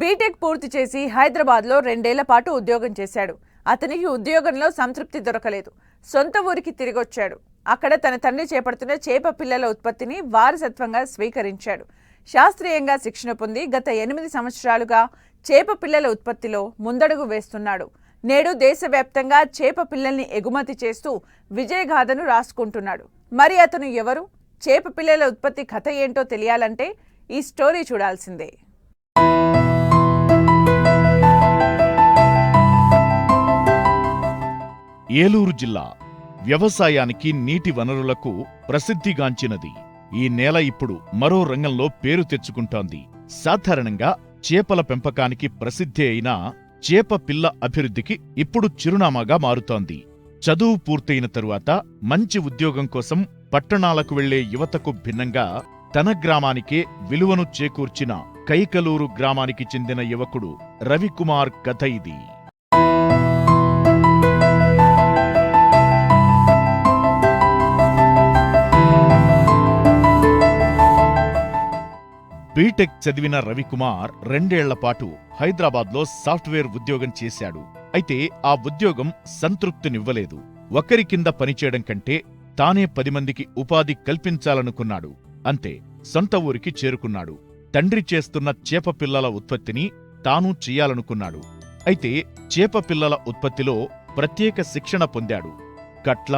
BTech పూర్తి చేసి హైదరాబాద్లో 2 ఏళ్ల పాటు ఉద్యోగం చేశాడు. అతనికి ఉద్యోగంలో సంతృప్తి దొరకలేదు. సొంత ఊరికి తిరిగొచ్చాడు. అక్కడ తన తండ్రి చేపడుతున్న చేప పిల్లల ఉత్పత్తిని వారసత్వంగా స్వీకరించాడు. శాస్త్రీయంగా శిక్షణ పొంది గత 8 సంవత్సరాలుగా చేప పిల్లల ఉత్పత్తిలో ముందడుగు వేస్తున్నాడు. నేడు దేశవ్యాప్తంగా చేప పిల్లల్ని ఎగుమతి చేస్తూ విజయగాథను రాసుకుంటున్నాడు. మరి అతను ఎవరు? చేప పిల్లల ఉత్పత్తి కథ ఏంటో తెలియాలంటే ఈ స్టోరీ చూడాల్సిందే. ఏలూరు జిల్లా వ్యవసాయానికి నీటి వనరులకు ప్రసిద్ధిగాంచినది. ఈ నేల ఇప్పుడు మరో రంగంలో పేరు తెచ్చుకుంటోంది. సాధారణంగా చేపల పెంపకానికి ప్రసిద్ధి అయిన చేప పిల్ల అభివృద్ధికి ఇప్పుడు చిరునామాగా మారుతోంది. చదువు పూర్తయిన తరువాత మంచి ఉద్యోగం కోసం పట్టణాలకు వెళ్లే యువతకు భిన్నంగా తన గ్రామానికే విలువను చేకూర్చిన కైకలూరు గ్రామానికి చెందిన యువకుడు రవికుమార్ కథ ఇది. బీటెక్ చదివిన రవికుమార్ 2 ఏళ్ల పాటు హైదరాబాద్లో సాఫ్ట్వేర్ ఉద్యోగం చేశాడు. అయితే ఆ ఉద్యోగం సంతృప్తినివ్వలేదు. ఒకరి కింద పనిచేయడం కంటే తానే 10 మందికి ఉపాధి కల్పించాలనుకున్నాడు. అంతే, సొంత ఊరికి చేరుకున్నాడు. తండ్రి చేస్తున్న చేప పిల్లల ఉత్పత్తిని తాను చెయ్యాలనుకున్నాడు. అయితే చేప పిల్లల ఉత్పత్తిలో ప్రత్యేక శిక్షణ పొందాడు. కట్ల,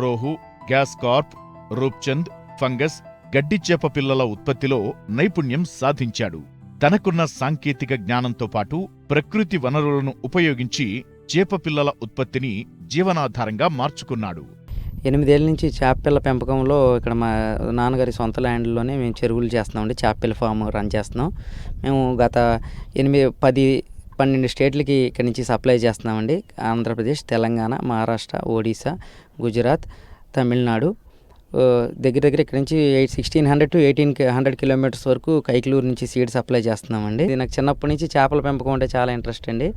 రోహు, గ్యాస్ కార్ప్, రూప్చంద్, ఫంగస్, గడ్డి చేప పిల్లల ఉత్పత్తిలో నైపుణ్యం సాధించాడు. తనకున్న సాంకేతిక జ్ఞానంతో పాటు ప్రకృతి వనరులను ఉపయోగించి చేప పిల్లల ఉత్పత్తిని జీవనాధారంగా మార్చుకున్నాడు. 8 ఏళ్ల నుంచి చేపపిల్ల పెంపకంలో ఇక్కడ మా నాన్నగారి సొంత ల్యాండ్లోనే మేము చెరువులు చేస్తున్నామండి. చేపపిల్ల ఫామ్ రన్ చేస్తున్నాం. మేము గత 10-12 స్టేట్లకి ఇక్కడి నుంచి సప్లై చేస్తున్నామండి. ఆంధ్రప్రదేశ్, తెలంగాణ, మహారాష్ట్ర, ఒడిశా, గుజరాత్, తమిళనాడు. దగ్గర ఇక్కడ నుంచి 1600 to 1800 కిలోమీటర్స్ వరకు కైకలూరు నుంచి సీడ్ సప్లై చేస్తున్నామండి. నాకు చిన్నప్పటి నుంచి చేపల పెంపకం అంటే చాలా ఇంట్రెస్ట్ అండి.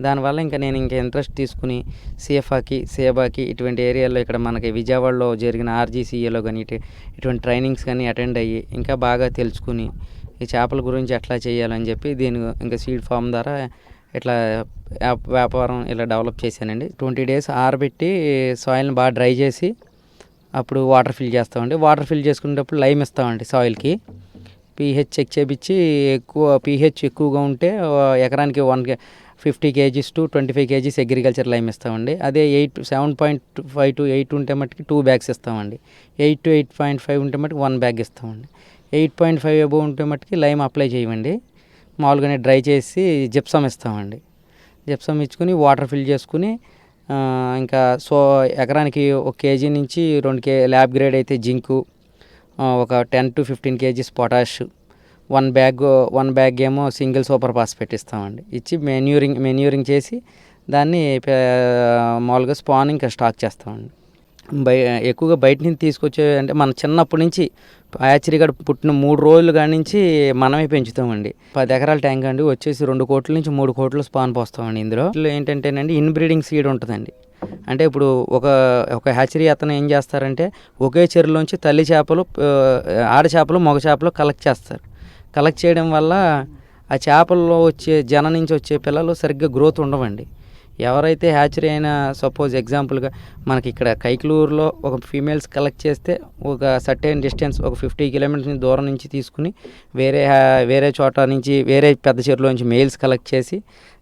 దానివల్ల నేను ఇంట్రెస్ట్ తీసుకుని సిఎఫ్ఆకి, సేబాకి ఇటువంటి ఏరియాలో ఇక్కడ మనకి విజయవాడలో జరిగిన ఆర్జీసీఏలో కానీ ఇటువంటి ట్రైనింగ్స్ కానీ అటెండ్ అయ్యి ఇంకా బాగా తెలుసుకుని ఈ చేపల గురించి ఎట్లా చేయాలని చెప్పి దీని ఇంకా సీడ్ ఫామ్ ద్వారా ఇట్లా వ్యాపారం ఇలా డెవలప్ చేశానండి. 20 days ఆరబెట్టి సాయిల్ని బాగా డ్రై చేసి అప్పుడు వాటర్ ఫిల్ చేస్తామండి. వాటర్ ఫిల్ చేసుకునేటప్పుడు లైమ్ ఇస్తామండి. సాయిల్కి పీహెచ్ చెక్ చేపించి పీహెచ్ ఎక్కువగా ఉంటే ఎకరానికి 50 kgs to 25 kgs agriculture lime ఇస్తామండి. అదే 7.5 to 8 ఉంటే మట్టుకి 2 bags ఇస్తామండి. 8 to 8.5 ఉంటే మట్టుకి 1 bag ఇస్తామండి. 8.5 అబోవ్ ఉంటే మట్టుకి లైమ్ అప్లై చేయమండి. మామూలుగానే డ్రై చేసి జిప్సమ్ ఇస్తామండి. జిప్సమ్ ఇచ్చుకుని వాటర్ ఫిల్ చేసుకుని ఇంకా ఎకరానికి 1 kg నుంచి 2 ల్యాబ్ గ్రేడ్ అయితే జింకు, ఒక 10 to 15 kgs పొటాష్, 1 bag ఏమో సింగిల్ సూపర్ ఫాస్ఫేట్ ఇస్తామండి. ఇచ్చి మెన్యూరింగ్ చేసి దాన్ని మామూలుగా స్పానింగ్ స్టాక్ చేస్తామండి. ఎక్కువగా బయట నుంచి తీసుకొచ్చే అంటే మన చిన్నప్పటి నుంచి హ్యాచరీగా పుట్టిన 3 రోజులు కాడి నుంచి మనమే పెంచుతామండి. 10 ఎకరాల ట్యాంక్ అండి. వచ్చేసి 2 కోట్ల నుంచి 3 కోట్ల స్పాన్ పోస్తామండి. ఇందులో ఏంటంటేనండి ఇన్బ్రీడింగ్ సీడ్ ఉంటుందండి. అంటే ఇప్పుడు ఒక హ్యాచరీ అతను ఏం చేస్తారంటే ఒకే చెరువులోంచి తల్లి చేపలు, ఆడ చేపలు, మగ చేపలు కలెక్ట్ చేస్తారు. కలెక్ట్ చేయడం వల్ల ఆ చేపల్లో జన నుంచి వచ్చే పిల్లలు సరిగ్గా గ్రోత్ ఉండవండి. ఎవరైతే హ్యాచరీ అయినా సపోజ్ ఎగ్జాంపుల్గా మనకి ఇక్కడ కైకలూరులో ఒక ఫీమేల్స్ కలెక్ట్ చేస్తే ఒక సర్టెన్ డిస్టెన్స్ ఒక 50 కిలోమీటర్స్ దూరం నుంచి తీసుకుని వేరే చోట నుంచి వేరే పెద్ద చెరువులో నుంచి మేల్స్ కలెక్ట్ చేసి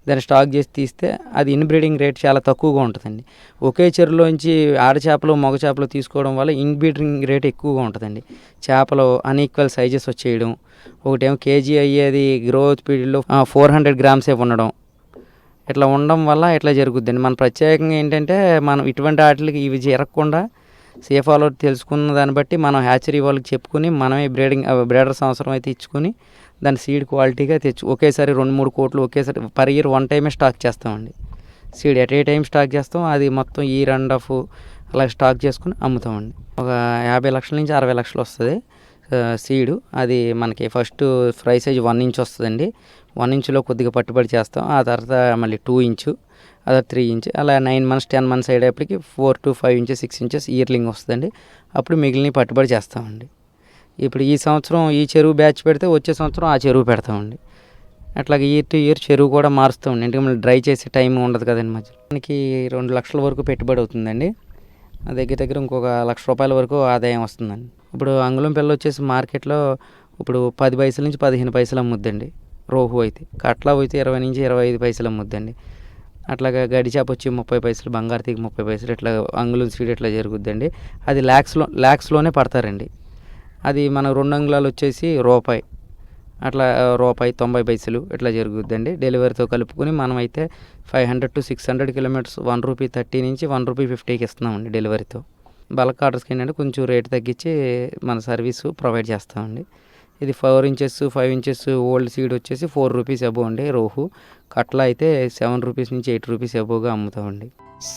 దాన్ని స్టాక్ చేసి తీస్తే అది ఇన్బ్రీడింగ్ రేట్ చాలా తక్కువగా ఉంటుందండి. ఒకే చెరువులోంచి ఆడ చేపలు, మగ చేపలు తీసుకోవడం వల్ల ఇన్బ్రీడింగ్ రేట్ ఎక్కువగా ఉంటుందండి. చేపలు అన్ఈక్వల్ సైజెస్ వచ్చేయడం, ఒకటేమో కేజీ అయ్యేది గ్రోత్ పీరియడ్లో 400 grams ఉండడం, ఇట్లా ఉండడం వల్ల ఇట్లా జరుగుద్దండి. మన ప్రత్యేకంగా ఏంటంటే మనం ఇటువంటి వాటికి ఇవి జరగకుండా సేఫ్ ఆల్ తెలుసుకున్న దాన్ని బట్టి మనం హ్యాచరీ వాళ్ళకి చెప్పుకుని మనమే బ్రీడర్స్ అవసరం అయితే ఇచ్చుకుని దాని సీడ్ క్వాలిటీగా ఒకేసారి 2-3 కోట్లు ఒకేసారి పర్ ఇయర్ 1 time స్టాక్ చేస్తామండి. Seed at a time stock చేస్తాం. అది మొత్తం ఇయర్ అండ్ హాఫ్ అలా స్టాక్ చేసుకుని అమ్ముతామండి. ఒక 50 లక్షల నుంచి 60 లక్షలు వస్తుంది సీడు. అది మనకి ఫస్ట్ ఫ్రై సైజ్ 1 inch వస్తుందండి. 1 inchలో కొద్దిగా పట్టుబడి చేస్తాం. ఆ తర్వాత మళ్ళీ 2 inch, అదే 3 inch, అలా 9 months 10 months అయ్యేటప్పటికి 4 to 5 inches 6 inches ఇయర్లింగ్ వస్తుందండి. అప్పుడు మిగిలిన పట్టుబడి చేస్తామండి. ఇప్పుడు ఈ సంవత్సరం ఈ చెరువు బ్యాచ్ పెడితే వచ్చే సంవత్సరం ఆ చెరువు పెడతామండి. అట్లాగే ఇయర్ టు ఇయర్ చెరువు కూడా మారుస్తూ ఉండి, ఎందుకంటే మళ్ళీ డ్రై చేసే టైం ఉండదు కదండి మధ్య. మనకి 2 లక్షల వరకు పెట్టుబడి అవుతుందండి. దగ్గర దగ్గర ఇంకొక 1,00,000 రూపాయల వరకు ఆదాయం వస్తుందండి. ఇప్పుడు అంగుళం పిల్ల వచ్చేసి మార్కెట్లో ఇప్పుడు 10 పైసల నుంచి 15 పైసలు అమ్ముద్దండి. రోహు అయితే, కట్లా అయితే 20 నుంచి 25 పైసలు అమ్ముద్దండి. అట్లాగా గడి చేప వచ్చి 30 పైసలు, బంగారు తీగ 30 పైసలు, ఇట్లా అంగుళం సీడ్ ఇట్లా జరుగుద్దండి. అది ల్యాక్స్లోనే పడతారండి. అది మన 2 అంగుళాలు వచ్చేసి రూపాయి, అట్లా రూపాయి 90 పైసలు ఇట్లా జరుగుద్దండి. డెలివరీతో కలుపుకొని మనమైతే 500 to 600 కిలోమీటర్స్ ₹1.30 నుంచి ₹1.50కి ఇస్తున్నామండి డెలివరీతో. బల్క్ ఆర్డర్స్కి ఏంటంటే కొంచెం రేట్ తగ్గించి మన సర్వీసు ప్రొవైడ్ చేస్తామండి. ఇది 4 ఇంచెస్ 5 ఇంచెస్ ఓల్డ్ సీడ్ వచ్చేసి ₹4 అబోవ్ అండి. రోహు కట్ల అయితే ₹7 నుంచి ₹8 అబోవ్గా అమ్ముతామండి.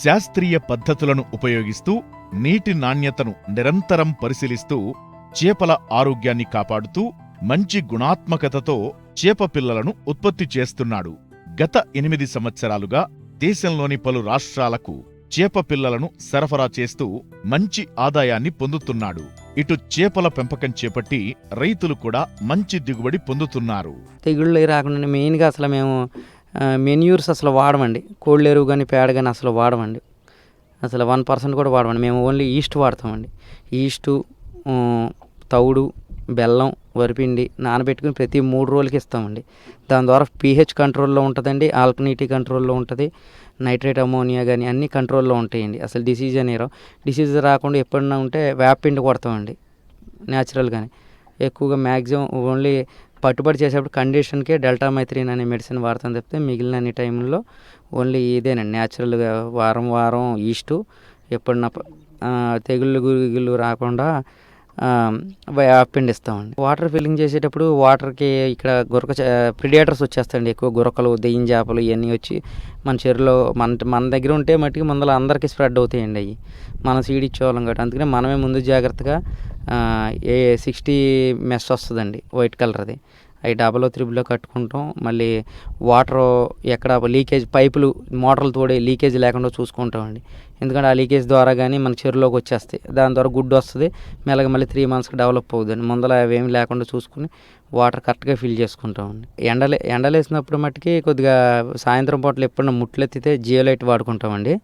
శాస్త్రీయ పద్ధతులను ఉపయోగిస్తూ నీటి నాణ్యతను నిరంతరం పరిశీలిస్తూ చేపల ఆరోగ్యాన్ని కాపాడుతూ మంచి గుణాత్మకతతో చేప పిల్లలను ఉత్పత్తి చేస్తున్నాడు. గత 8 సంవత్సరాలుగా దేశంలోని పలు రాష్ట్రాలకు చేప పిల్లలను సరఫరా చేస్తూ మంచి ఆదాయాన్ని పొందుతున్నాడు. ఇటు చేపల పెంపకం చేపట్టి రైతులు కూడా మంచి దిగుబడి పొందుతున్నారు. తెగుళ్ళు రాకుండా మెయిన్గా అసలు మేము మెన్యూర్స్ అసలు వాడమండి. కోళ్ళ ఎరువు కానీ పేడ కానీ అసలు వాడమండి. అసలు 1% కూడా వాడమండి. మేము ఓన్లీ ఈస్ట్ వాడతామండి. ఈస్టు, తౌడు, బెల్లం, వరిపిండి నానబెట్టుకుని ప్రతి 3 రోజులకి ఇస్తామండి. దాని ద్వారా pH కంట్రోల్లో ఉంటుందండి, ఆల్కనిటీ కంట్రోల్లో ఉంటుంది, నైట్రేట్ అమోనియా కానీ అన్నీ కంట్రోల్లో ఉంటాయండి. అసలు డిసీజ్ రాకుండా ఎప్పుడన్నా ఉంటే వేపపిండి కొడతామండి న్యాచురల్గానే. ఎక్కువగా మ్యాక్సిమం ఓన్లీ పట్టుబడి చేసేప్పుడు కండిషన్కే డెల్టామైథ్రిన్ అనే మెడిసిన్ వాడతాం తప్పితే మిగిలిన అన్ని టైంలో ఓన్లీ ఇదేనండి న్యాచురల్గా వారం ఈస్టు, ఎప్పుడన్నా తెగుళ్ళు గురుగుళ్ళు రాకుండా పిండి ఇస్తామండి. వాటర్ ఫిల్లింగ్ చేసేటప్పుడు వాటర్కి ఇక్కడ ప్రిడేటర్స్ వచ్చేస్తాయండి. ఎక్కువ గురకలు, దెయ్యం చేపలు ఇవన్నీ వచ్చి మన చెరువులో మన దగ్గర ఉంటే మట్టుకు ముందర అందరికీ స్ప్రెడ్ అవుతాయండి. అవి మనం సీడ్ ఇచ్చేవాళ్ళం కాబట్టి అందుకనే మనమే ముందు జాగ్రత్తగా 60 మెస్ వస్తుందండి వైట్ కలర్ది. అవి 00 కట్టుకుంటాం. మళ్ళీ వాటర్ ఎక్కడ లీకేజ్ పైపులు మోటార్లు తోడే లీకేజ్ లేకుండా చూసుకుంటామండి. ఎందుకంటే ఆ లీకేజ్ ద్వారా కానీ మన చెరువులోకి వచ్చేస్తాయి. దాని ద్వారా గుడ్డు వస్తుంది, మెల్లగా మళ్ళీ 3 monthsకి డెవలప్ అవుతుంది. ముందర అవేమి లేకుండా చూసుకుని వాటర్ కరెక్ట్గా ఫిల్ చేసుకుంటామండి. ఎండలేసినప్పుడు మట్టుకి కొద్దిగా సాయంత్రం పూటలు ఎప్పుడన్నా ముట్లెత్తితే జియోలైట్ వాడుకుంటామండి.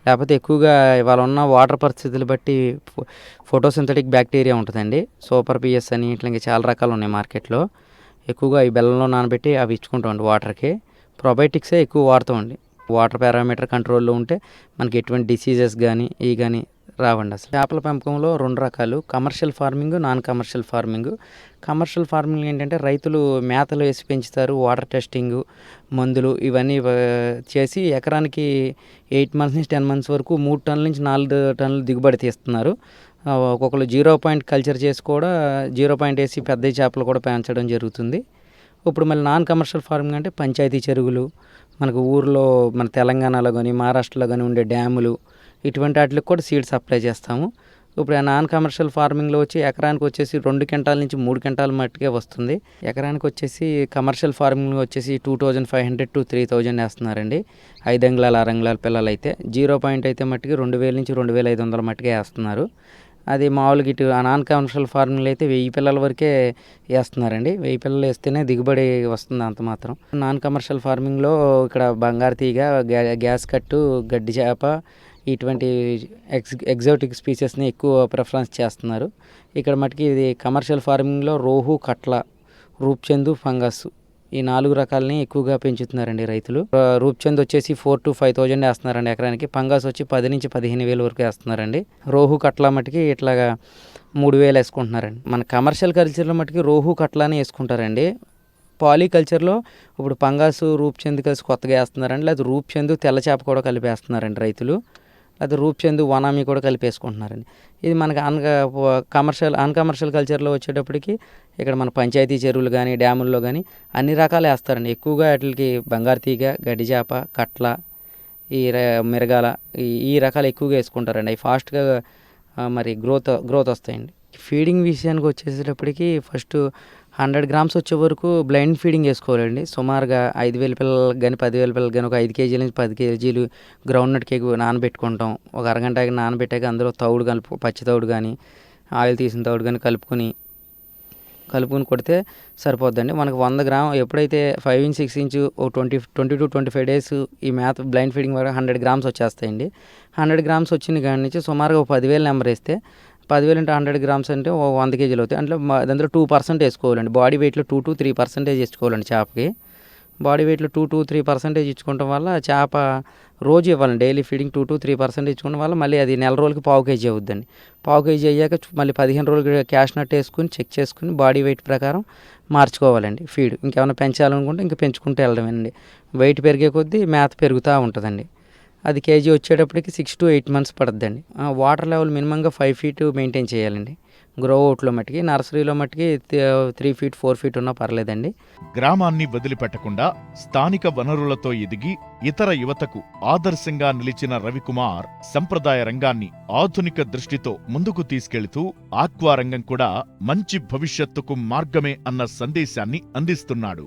లేకపోతే ఎక్కువగా ఇవాళ ఉన్న వాటర్ పరిస్థితులు బట్టి ఫోటోసింథటిక్ బ్యాక్టీరియా ఉంటుందండి. సూపర్ పిఎస్ అని ఇట్లా ఇంకా చాలా రకాలు ఉన్నాయి మార్కెట్లో. ఎక్కువగా ఈ బెల్లంలో నానబెట్టి అవి ఇచ్చుకుంటామండి వాటర్కి. ప్రొబయోటిక్సే ఎక్కువ వాడతామండి. వాటర్ పారామీటర్ కంట్రోల్లో ఉంటే మనకి ఎటువంటి డిసీజెస్ కానీ రావండి. అసలు చేపల పెంపకంలో 2 రకాలు, commercial farming, non commercial farming. Commercial farming ఏంటంటే రైతులు మేతలు వేసి పెంచుతారు, వాటర్ టెస్టింగు, మందులు ఇవన్నీ చేసి ఎకరానికి 8 months నుంచి 10 months వరకు 3 టన్నుల నుంచి 4 టన్నులు దిగుబడి తీస్తున్నారు. ఒక్కొక్కరు 0 point కల్చర్ చేసి కూడా 0 point వేసి పెద్ద చేపలు కూడా పెంచడం జరుగుతుంది. ఇప్పుడు మళ్ళీ నాన్ కమర్షియల్ ఫార్మింగ్ అంటే పంచాయతీ చెరువులు, మనకు ఊర్లో మన తెలంగాణలో కానీ మహారాష్ట్రలో కానీ ఉండే డ్యాములు, ఇటువంటి వాటికి కూడా సీడ్ సప్లై చేస్తాము. ఇప్పుడు ఆ నాన్ కమర్షియల్ ఫార్మింగ్లో వచ్చి ఎకరానికి వచ్చేసి 2 క్వింటాల నుంచి 3 క్వింటాల మట్టుకే వస్తుంది. ఎకరానికి వచ్చేసి కమర్షియల్ ఫార్మింగ్లో వచ్చేసి 2500 to 3000 వేస్తున్నారండి. 5 అంగుళాల 6 అంగుళాల పిల్లలు అయితే. 0 point అయితే మట్టుకి 2000 నుంచి 2500 మట్టుకే వేస్తున్నారు. అది మామూలుగా ఇటు ఆ నాన్ కమర్షియల్ ఫార్మింగ్లో అయితే 1000 పిల్లల వరకే వేస్తున్నారండి. 1000 పిల్లలు వేస్తేనే దిగుబడి వస్తుంది అంత మాత్రం. నాన్ కమర్షియల్ ఫార్మింగ్లో ఇక్కడ బంగారు తీగ, గ్యాస్ కట్టు, గడ్డి చేప ఇటువంటి ఎగ్జాటిక్ స్పీసెస్ని ఎక్కువ ప్రిఫరెన్స్ చేస్తున్నారు. ఇక్కడ మటుకి ఇది కమర్షియల్ ఫార్మింగ్లో రోహు, కట్ల, రూప్చందు, ఫంగస్ ఈ 4 రకాలని ఎక్కువగా పెంచుతున్నారండి రైతులు. రూప్చంద్ వచ్చేసి 4,000 to 5,000 వేస్తున్నారండి ఎకరానికి. పంగాస్ వచ్చి 10,000 నుంచి 15,000 వరకు వేస్తున్నారండి. రోహు, కట్ల మటుకి ఇట్లాగా 3,000 వేసుకుంటున్నారండి. మన కమర్షియల్ కల్చర్లో మటుకి రోహు, కట్లని వేసుకుంటారండి. పాలీకల్చర్లో ఇప్పుడు పంగాసు, రూప్చంద్ కలిసి కొత్తగా వేస్తున్నారండి. లేదా రూప్చంద్, తెల్ల చేప కూడా కలిపి వేస్తున్నారండి రైతులు. లేదా రూప్చంద్, వనామీ కూడా కలిపేసుకుంటున్నారండి. ఇది మనకి అన్కమర్షియల్ కల్చర్లో వచ్చేటప్పటికి ఇక్కడ మన పంచాయతీ చెరువులు కానీ డ్యాముల్లో కానీ అన్ని రకాలు వేస్తారండి. ఎక్కువగా వాటికి బంగారు తీగ, గడ్డి చేప, కట్ల, ఈ మిరగాల ఈ రకాలు ఎక్కువగా వేసుకుంటారండి. అవి ఫాస్ట్గా మరి గ్రోత్ వస్తాయండి. ఫీడింగ్ విషయానికి వచ్చేసేటప్పటికి ఫస్ట్ 100 grams వచ్చే వరకు బ్లైండ్ ఫీడింగ్ వేసుకోవాలండి. సుమారుగా 5,000 పిల్లలకు కానీ 10,000 పిల్లలకు కానీ ఒక 5 kg నుంచి 10 kg గ్రౌండ్ నట్ కేక్ నానబెట్టుకుంటాం. ఒక అరగంటకి నానబెట్టాక అందులో తౌడు పచ్చి తౌడు కానీ ఆయిల్ తీసిన తౌడు కానీ కలుపుకొని కలుపుకొని కొడితే సరిపోద్దండి. మనకు 100 గ్రామ్ ఎప్పుడైతే 5 ఇంచ్ 6 ఇంచ్ 20 to 25 డేస్ ఈ మేత బ్లైండ్ ఫీడింగ్ వరకు 100 గ్రామ్స్ వచ్చేస్తాయండి. 100 గ్రామ్స్ వచ్చిన కాడి నుంచి సుమారుగా 10,000 నెంబర్ వేస్తే 10,000 into 100 గ్రామ్స్ అంటే 100 కేజీలు అవుతాయి. అంటే దాంట్లో 2% వేసుకోవాలండి. బాడీ వెయిట్లో 2 to 3% వేసుకోవాలండి చేపకి. బాడీ వెయిట్లో 2 to 3% ఇచ్చుకోవడం వల్ల చేప రోజు ఇవ్వాలండి. డైలీ ఫీడింగ్ 2 to 3% ఇచ్చుకోవడం వల్ల మళ్ళీ అది నెల రోజులకి పావు కేజీ అవుద్దండి. పావు కేజీ అయ్యాక మళ్ళీ 15 రోజులకి క్యాష్ నట్ వేసుకుని చెక్ చేసుకుని బాడీ వెయిట్ ప్రకారం మార్చుకోవాలండి ఫీడ్. ఇంకేమైనా పెంచాలనుకుంటే ఇంకా పెంచుకుంటూ వెళ్ళడమేనండి. వెయిట్ పెరిగే కొద్దీ మేత పెరుగుతూ ఉంటుందండి. అది కేజీ వచ్చేటప్పటికి 6 to 8 months పడుతుందండి. వాటర్ లెవెల్ మినిమంగా 5 feet మెయింటైన్ చేయాలండి. గ్రో అవుట్లో మట్టుకి, నర్సరీలో మట్టుకి 3 feet 4 feet ఉన్నా పర్లేదండి. గ్రామాన్ని వదిలిపెట్టకుండా స్థానిక వనరులతో ఎదిగి ఇతర యువతకు ఆదర్శంగా నిలిచిన రవికుమార్ సంప్రదాయ రంగాన్ని ఆధునిక దృష్టితో ముందుకు తీసుకెళుతూ ఆక్వా రంగం కూడా మంచి భవిష్యత్తుకు మార్గమే అన్న సందేశాన్ని అందిస్తున్నాడు.